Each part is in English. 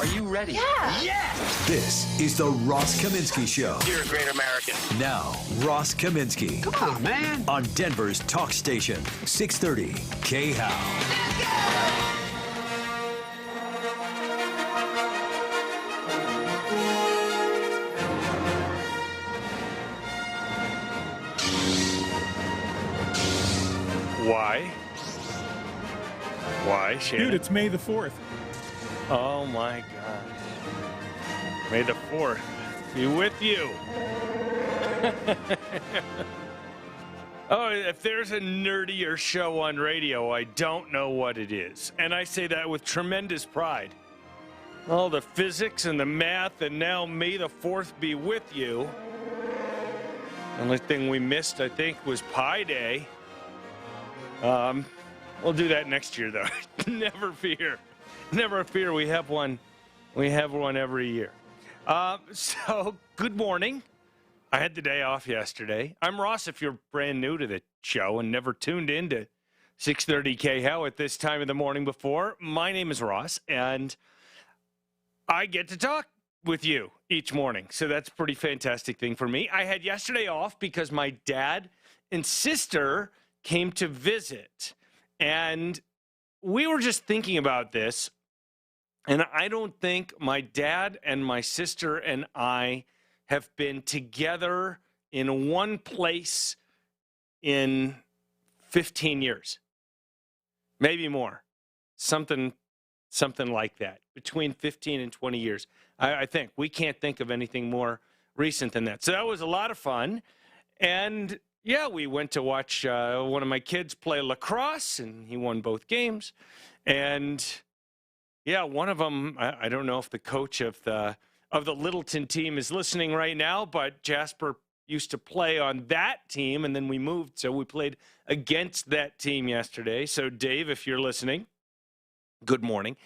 Are you ready? Yeah. Yes! This is the Ross Kaminsky Show. You're a great American. Now, Ross Kaminsky. Come on, man. On Denver's talk station, 630 KHOW. Why, Shannon? Dude, it's May the 4th. Oh, my gosh. May the 4th be with you. Oh, if there's a nerdier show on radio, I don't know what it is. And I say that with tremendous pride. All the physics and the math, and now May the 4th be with you. Only thing we missed, I think, was Pi Day. We'll do that next year, though. Never fear. Never fear. We have one. We have one every year. So, good morning. I had the day off yesterday. I'm Ross, if you're brand new to the show and never tuned in to 630 KHOW at this time of the morning before. My name is Ross, and I get to talk with you each morning. So that's a pretty fantastic thing for me. I had yesterday off because my dad and sister came to visit. And we were just thinking about this, and I don't think my dad and my sister and I have been together in one place in 15 years, maybe more, something like that, between 15 and 20 years. I think we can't think of anything more recent than that. So that was a lot of fun, and yeah, we went to watch one of my kids play lacrosse, and he won both games. And yeah, one of them, I don't know if the coach of the Littleton team is listening right now, but Jasper used to play on that team, and then we moved, so we played against that team yesterday. So Dave, if you're listening, good morning.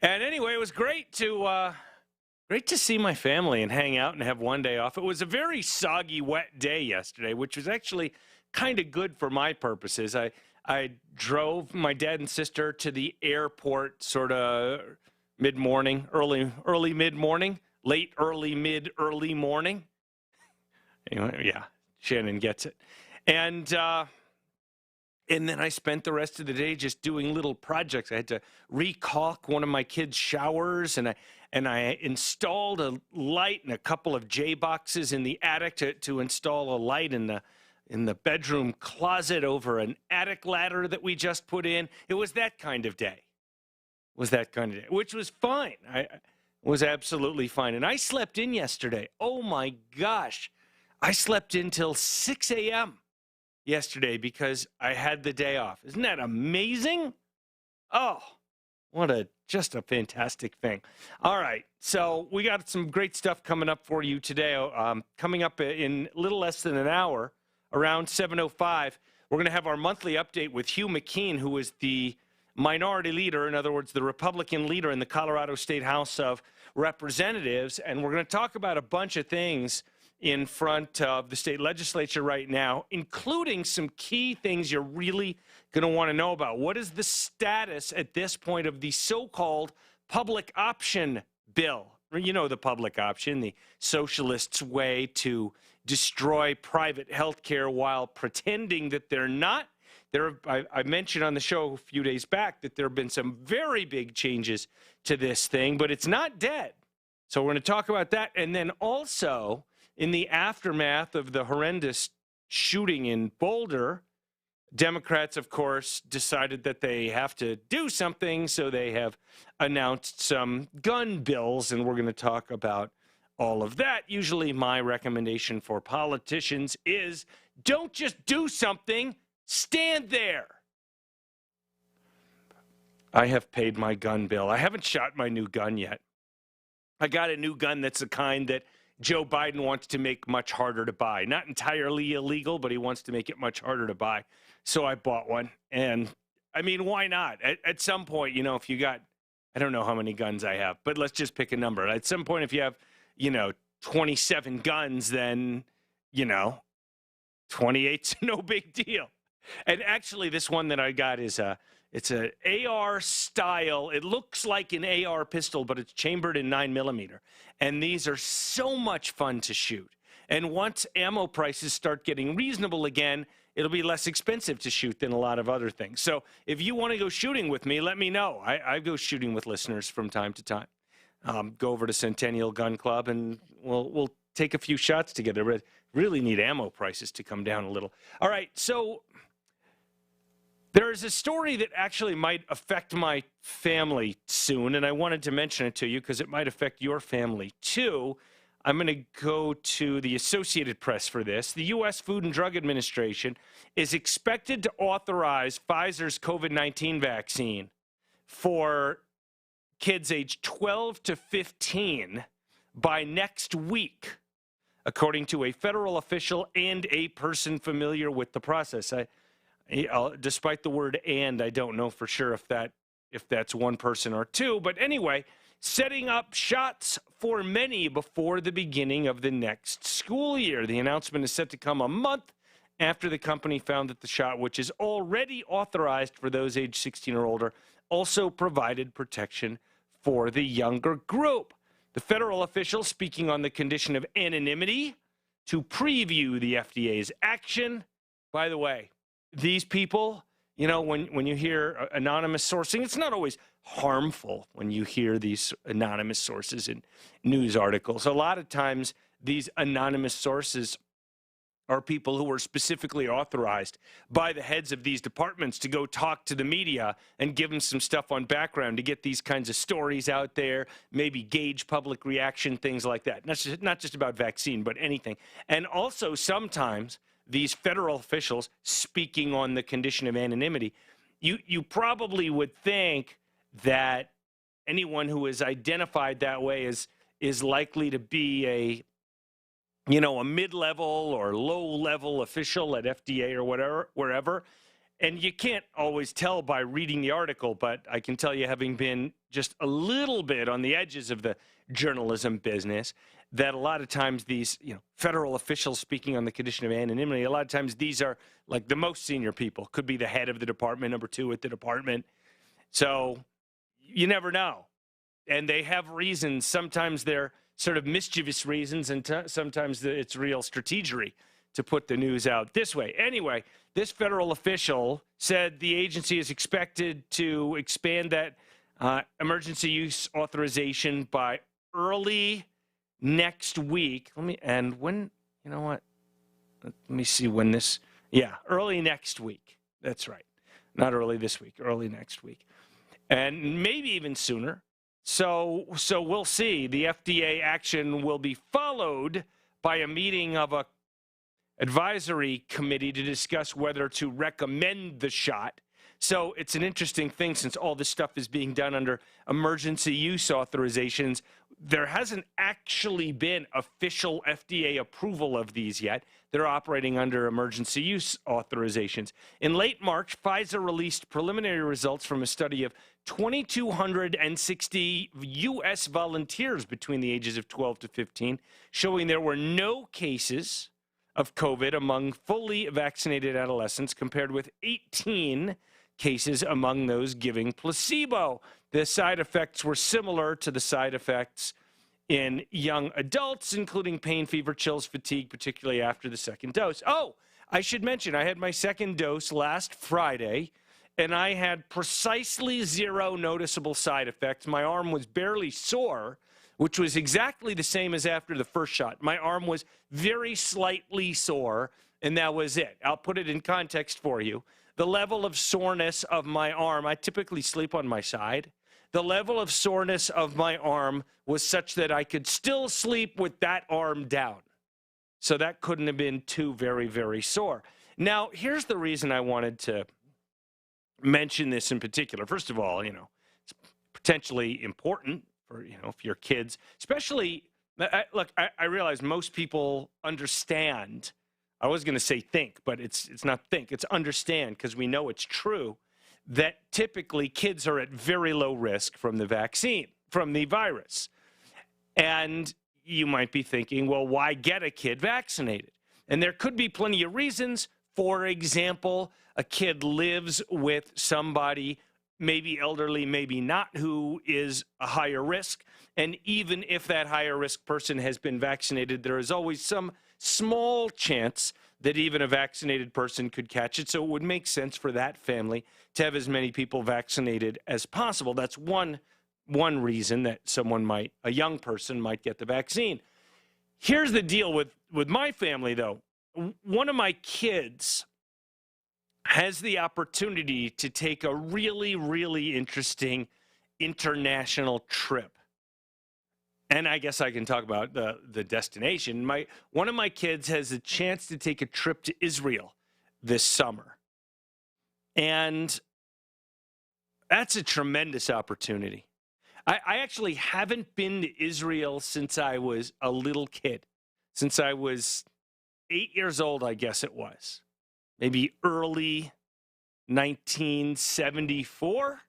And anyway, it was great to see my family and hang out and have one day off. It was a very soggy, wet day yesterday, which was actually kind of good for my purposes. I drove my dad and sister to the airport sort of mid-morning, early mid-morning, late early mid-early morning. Anyway, yeah, Shannon gets it. And then I spent the rest of the day just doing little projects. I had to recaulk one of my kids' showers, and I installed a light and a couple of J boxes in the attic to install a light in the bedroom closet over an attic ladder that we just put in. It was that kind of day. Which was fine. It was absolutely fine. And I slept in yesterday. Oh my gosh. I slept in till 6 a.m. yesterday because I had the day off. Isn't that amazing? Oh, just a fantastic thing. All right, so we got some great stuff coming up for you today. Coming up in a little less than an hour, around 7:05, we're going to have our monthly update with Hugh McKean, who is the minority leader, in other words, the Republican leader in the Colorado State House of Representatives, and we're going to talk about a bunch of things in front of the state legislature right now, including some key things you're really going to want to know about. What is the status at this point of the so-called public option bill? You know, the public option, the socialists' way to destroy private health care while pretending that they're not. I mentioned on the show a few days back that there have been some very big changes to this thing, but it's not dead. So we're going to talk about that. And then also, in the aftermath of the horrendous shooting in Boulder, Democrats, of course, decided that they have to do something, so they have announced some gun bills, and we're going to talk about all of that. Usually my recommendation for politicians is don't just do something, stand there. I have paid my gun bill. I haven't shot my new gun yet. I got a new gun that's the kind that Joe Biden wants to make much harder to buy. Not entirely illegal, but he wants to make it much harder to buy. So I bought one. And, I mean, why not? At some point, you know, if you got, I don't know how many guns I have, but let's just pick a number. At some point, if you have, 27 guns, then, 28's no big deal. And actually, this one that I got is It's an AR style. It looks like an AR pistol, but it's chambered in 9mm. And these are so much fun to shoot. And once ammo prices start getting reasonable again, it'll be less expensive to shoot than a lot of other things. So if you want to go shooting with me, let me know. I go shooting with listeners from time to time. Go over to Centennial Gun Club, and we'll take a few shots together. But really need ammo prices to come down a little. All right, so there is a story that actually might affect my family soon, and I wanted to mention it to you because it might affect your family too. I'm going to go to the Associated Press for this. The U.S. Food and Drug Administration is expected to authorize Pfizer's COVID-19 vaccine for kids aged 12 to 15 by next week, according to a federal official and a person familiar with the process. Despite the word "and," I don't know for sure if that's one person or two. But anyway, setting up shots for many before the beginning of the next school year. The announcement is set to come a month after the company found that the shot, which is already authorized for those age 16 or older, also provided protection for the younger group. The federal official, speaking on the condition of anonymity to preview the FDA's action. By the way, these people, you know, when you hear anonymous sourcing, it's not always harmful when you hear these anonymous sources in news articles. A lot of times, these anonymous sources are people who are specifically authorized by the heads of these departments to go talk to the media and give them some stuff on background to get these kinds of stories out there, maybe gauge public reaction, things like that. Not just about vaccine, but anything. And also sometimes these federal officials, speaking on the condition of anonymity, you probably would think that anyone who is identified that way is likely to be a mid-level or low-level official at FDA or whatever, wherever. And you can't always tell by reading the article, but I can tell you, having been just a little bit on the edges of the journalism business, that a lot of times these, federal officials speaking on the condition of anonymity, a lot of times these are like the most senior people. Could be the head of the department, number 2 at the department. So you never know. And they have reasons. Sometimes they're sort of mischievous reasons, and sometimes it's real strategery to put the news out this way. Anyway, this federal official said the agency is expected to expand that emergency use authorization by early next week. Let me see when this, early next week. That's right. Not early this week, early next week. And maybe even sooner. So we'll see. The FDA action will be followed by a meeting of a advisory committee to discuss whether to recommend the shot. So it's an interesting thing, since all this stuff is being done under emergency use authorizations. There hasn't actually been official FDA approval of these yet. They're operating under emergency use authorizations. In late March, Pfizer released preliminary results from a study of 2,260 U.S. volunteers between the ages of 12 to 15, showing there were no cases of COVID among fully vaccinated adolescents, compared with 18 cases among those giving placebo. The side effects were similar to the side effects in young adults, including pain, fever, chills, fatigue, particularly after the second dose. Oh, I should mention, I had my second dose last Friday, and I had precisely 0 noticeable side effects. My arm was barely sore, which was exactly the same as after the first shot. My arm was very slightly sore, and that was it. I'll put it in context for you. The level of soreness of my arm, I typically sleep on my side. The level of soreness of my arm was such that I could still sleep with that arm down. So that couldn't have been too very, very sore. Now, here's the reason I wanted to mention this in particular. First of all, it's potentially important for, for your kids, especially, I realize most people understand. I was going to say think, but it's not think, it's understand, because we know it's true that typically kids are at very low risk from the vaccine, from the virus. And you might be thinking, well, why get a kid vaccinated? And there could be plenty of reasons for example, a kid lives with somebody, maybe elderly, maybe not, who is a higher risk. And even if that higher risk person has been vaccinated, there is always some small chance that even a vaccinated person could catch it. So it would make sense for that family to have as many people vaccinated as possible. That's one reason that a young person might get the vaccine. Here's the deal with my family, though. One of my kids has the opportunity to take a really, really interesting international trip. And I guess I can talk about the destination. One of my kids has a chance to take a trip to Israel this summer. And that's a tremendous opportunity. I actually haven't been to Israel since I was a little kid, since I was 8 years old, I guess it was. Maybe early 1974.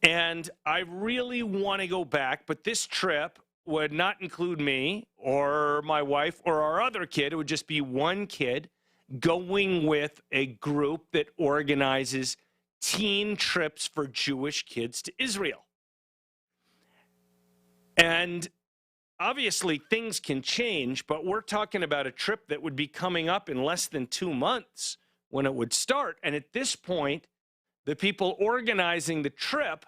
And I really want to go back, but this trip would not include me or my wife or our other kid. It would just be one kid going with a group that organizes teen trips for Jewish kids to Israel. And obviously things can change, but we're talking about a trip that would be coming up in less than 2 months when it would start. And at this point, the people organizing the trip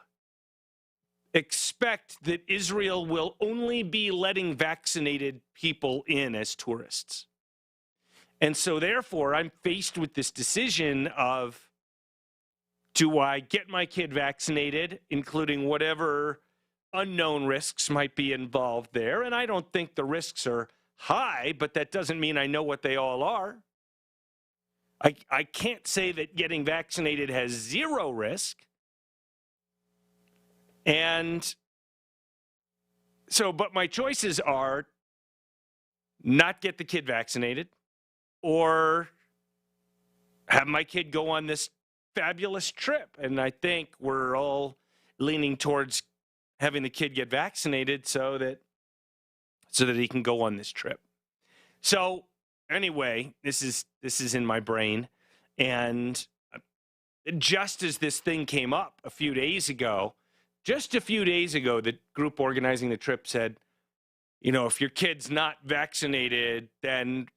expect that Israel will only be letting vaccinated people in as tourists. And so therefore, I'm faced with this decision of, do I get my kid vaccinated, including whatever unknown risks might be involved there? And I don't think the risks are high, but that doesn't mean I know what they all are. I can't say that getting vaccinated has zero risk. And so, but my choices are not get the kid vaccinated or have my kid go on this fabulous trip. And I think we're all leaning towards having the kid get vaccinated so that he can go on this trip. So anyway, this is in my brain. And just as this thing came up just a few days ago, the group organizing the trip said, if your kid's not vaccinated, then,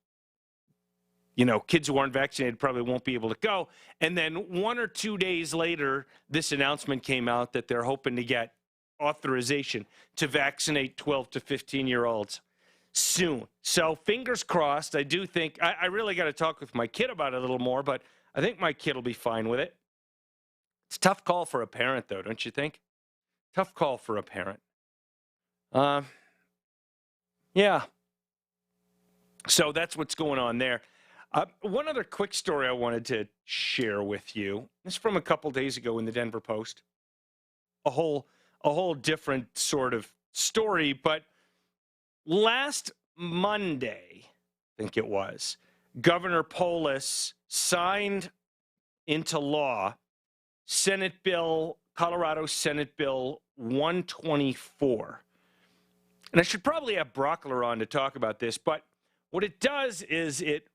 kids who aren't vaccinated probably won't be able to go. And then 1 or 2 days later, this announcement came out that they're hoping to get authorization to vaccinate 12 to 15-year-olds soon. So fingers crossed. I do think I really got to talk with my kid about it a little more, but I think my kid will be fine with it. It's a tough call for a parent, though, don't you think? Tough call for a parent. Yeah. So that's what's going on there. One other quick story I wanted to share with you. This is from a couple days ago in the Denver Post. A whole different sort of story, but last Monday, I think it was, Governor Polis signed into law Colorado Senate Bill 124. And I should probably have Brockler on to talk about this, but what it does is it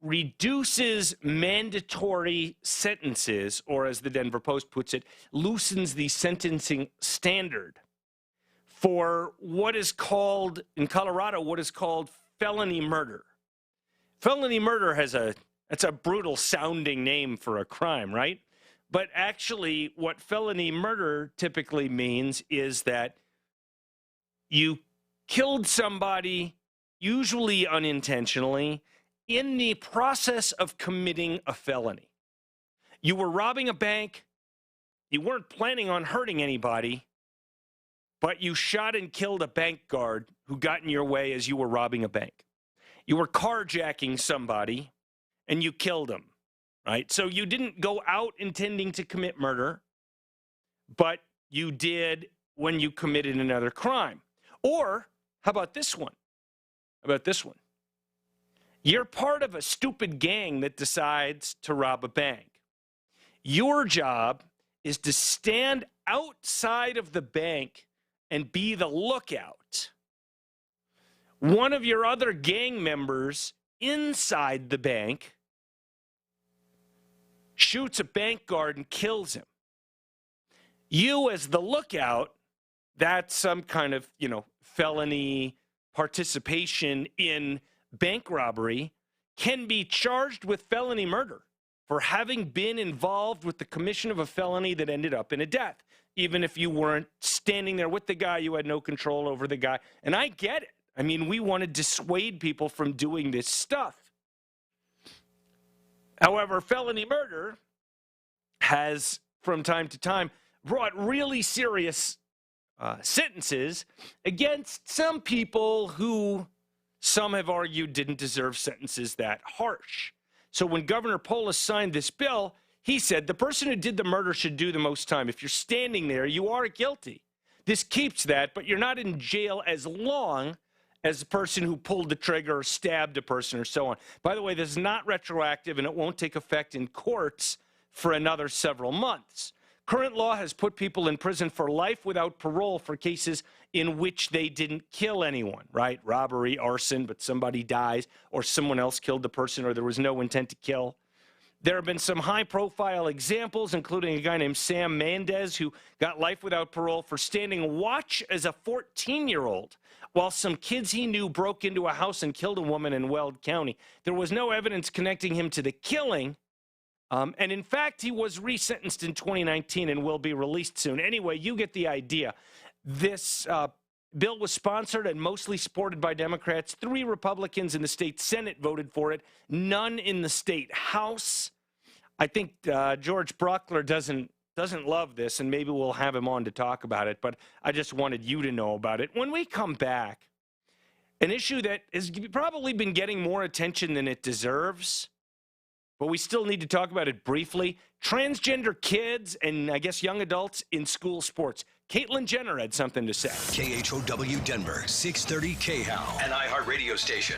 reduces mandatory sentences, or as the Denver Post puts it, loosens the sentencing standard for what is called, in Colorado, felony murder. Felony murder that's a brutal sounding name for a crime, right? But actually, what felony murder typically means is that you killed somebody, usually unintentionally, in the process of committing a felony. You were robbing a bank, you weren't planning on hurting anybody, but you shot and killed a bank guard who got in your way as you were robbing a bank. You were carjacking somebody, and you killed him. Right? So you didn't go out intending to commit murder, but you did when you committed another crime. Or how about this one? You're part of a stupid gang that decides to rob a bank. Your job is to stand outside of the bank and be the lookout. One of your other gang members inside the bank, shoots a bank guard and kills him. You, as the lookout, that's some kind of, felony participation in bank robbery, can be charged with felony murder for having been involved with the commission of a felony that ended up in a death. Even if you weren't standing there with the guy, you had no control over the guy. And I get it. I mean, we want to dissuade people from doing this stuff. However, felony murder has, from time to time, brought really serious sentences against some people who some have argued didn't deserve sentences that harsh. So when Governor Polis signed this bill, he said the person who did the murder should do the most time. If you're standing there, you are guilty. This keeps that, but you're not in jail as long as the person who pulled the trigger or stabbed a person or so on. By the way, this is not retroactive, and it won't take effect in courts for another several months. Current law has put people in prison for life without parole for cases in which they didn't kill anyone, right? Robbery, arson, but somebody dies, or someone else killed the person, or there was no intent to kill. There have been some high-profile examples, including a guy named Sam Mendez, who got life without parole for standing watch as a 14-year-old while some kids he knew broke into a house and killed a woman in Weld County. There was no evidence connecting him to the killing, and in fact, he was resentenced in 2019 and will be released soon. Anyway, you get the idea. This bill was sponsored and mostly supported by Democrats. 3 Republicans in the state Senate voted for it, none in the state House. I think George Bruckler doesn't love this, and maybe we'll have him on to talk about it, but I just wanted you to know about it. When we come back, an issue that has probably been getting more attention than it deserves, but we still need to talk about it briefly. Transgender kids and, I guess, young adults in school sports. Caitlyn Jenner had something to say. KHOW Denver, 630 KHOW, an iHeartRadio station.